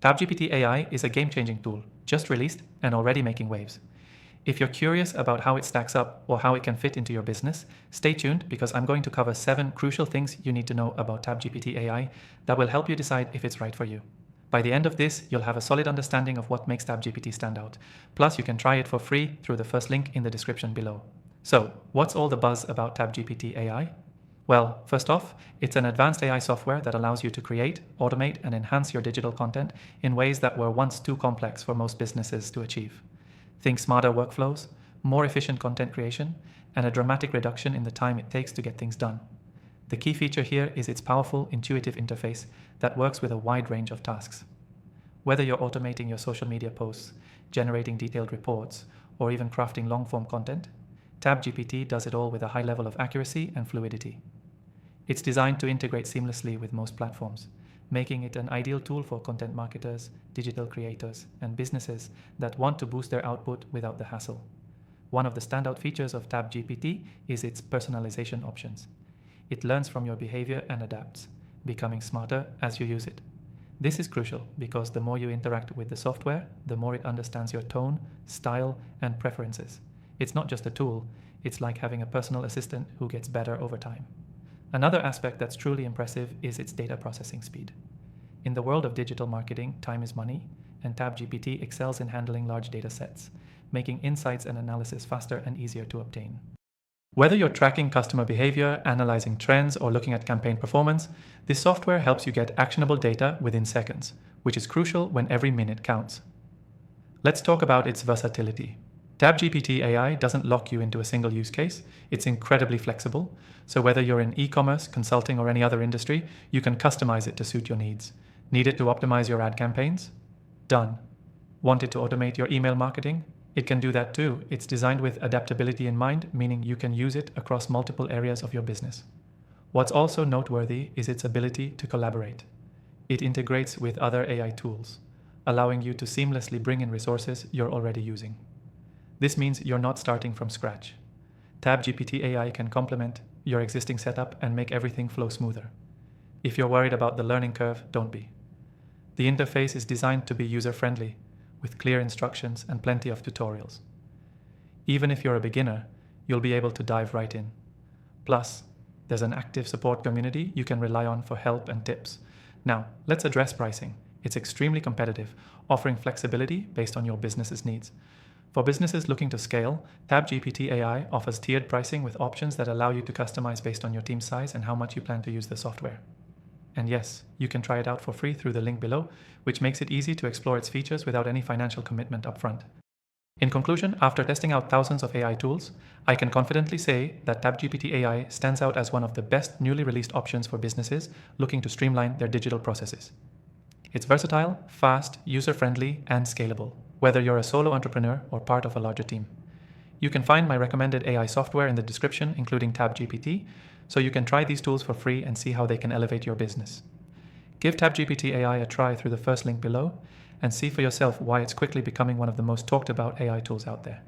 TabGPT AI is a game-changing tool, just released and already making waves. If you're curious about how it stacks up or how it can fit into your business, stay tuned because I'm going to cover 7 crucial things you need to know about TabGPT AI that will help you decide if it's right for you. By the end of this, you'll have a solid understanding of what makes TabGPT stand out. Plus, you can try it for free through the first link in the description below. So, what's all the buzz about TabGPT AI? Well, first off, it's an advanced AI software that allows you to create, automate, and enhance your digital content in ways that were once too complex for most businesses to achieve. Think smarter workflows, more efficient content creation, and a dramatic reduction in the time it takes to get things done. The key feature here is its powerful, intuitive interface that works with a wide range of tasks. Whether you're automating your social media posts, generating detailed reports, or even crafting long-form content, TabGPT does it all with a high level of accuracy and fluidity. It's designed to integrate seamlessly with most platforms, making it an ideal tool for content marketers, digital creators, and businesses that want to boost their output without the hassle. One of the standout features of TabGPT is its personalization options. It learns from your behavior and adapts, becoming smarter as you use it. This is crucial because the more you interact with the software, the more it understands your tone, style, and preferences. It's not just a tool, it's like having a personal assistant who gets better over time. Another aspect that's truly impressive is its data processing speed. In the world of digital marketing, time is money, and TabGPT excels in handling large data sets, making insights and analysis faster and easier to obtain. Whether you're tracking customer behavior, analyzing trends, or looking at campaign performance, this software helps you get actionable data within seconds, which is crucial when every minute counts. Let's talk about its versatility. TabGPT AI doesn't lock you into a single use case. It's incredibly flexible, so whether you're in e-commerce, consulting, or any other industry, you can customize it to suit your needs. Need it to optimize your ad campaigns? Done. Want it to automate your email marketing? It can do that too. It's designed with adaptability in mind, meaning you can use it across multiple areas of your business. What's also noteworthy is its ability to collaborate. It integrates with other AI tools, allowing you to seamlessly bring in resources you're already using. This means you're not starting from scratch. TabGPT AI can complement your existing setup and make everything flow smoother. If you're worried about the learning curve, don't be. The interface is designed to be user-friendly, with clear instructions and plenty of tutorials. Even if you're a beginner, you'll be able to dive right in. Plus, there's an active support community you can rely on for help and tips. Now, let's address pricing. It's extremely competitive, offering flexibility based on your business's needs. For businesses looking to scale, TabGPT AI offers tiered pricing with options that allow you to customize based on your team size and how much you plan to use the software. And yes, you can try it out for free through the link below, which makes it easy to explore its features without any financial commitment upfront. In conclusion, after testing out thousands of AI tools, I can confidently say that TabGPT AI stands out as one of the best newly released options for businesses looking to streamline their digital processes. It's versatile, fast, user-friendly, and scalable, whether you're a solo entrepreneur or part of a larger team. You can find my recommended AI software in the description, including TabGPT, so you can try these tools for free and see how they can elevate your business. Give TabGPT AI a try through the first link below and see for yourself why it's quickly becoming one of the most talked about AI tools out there.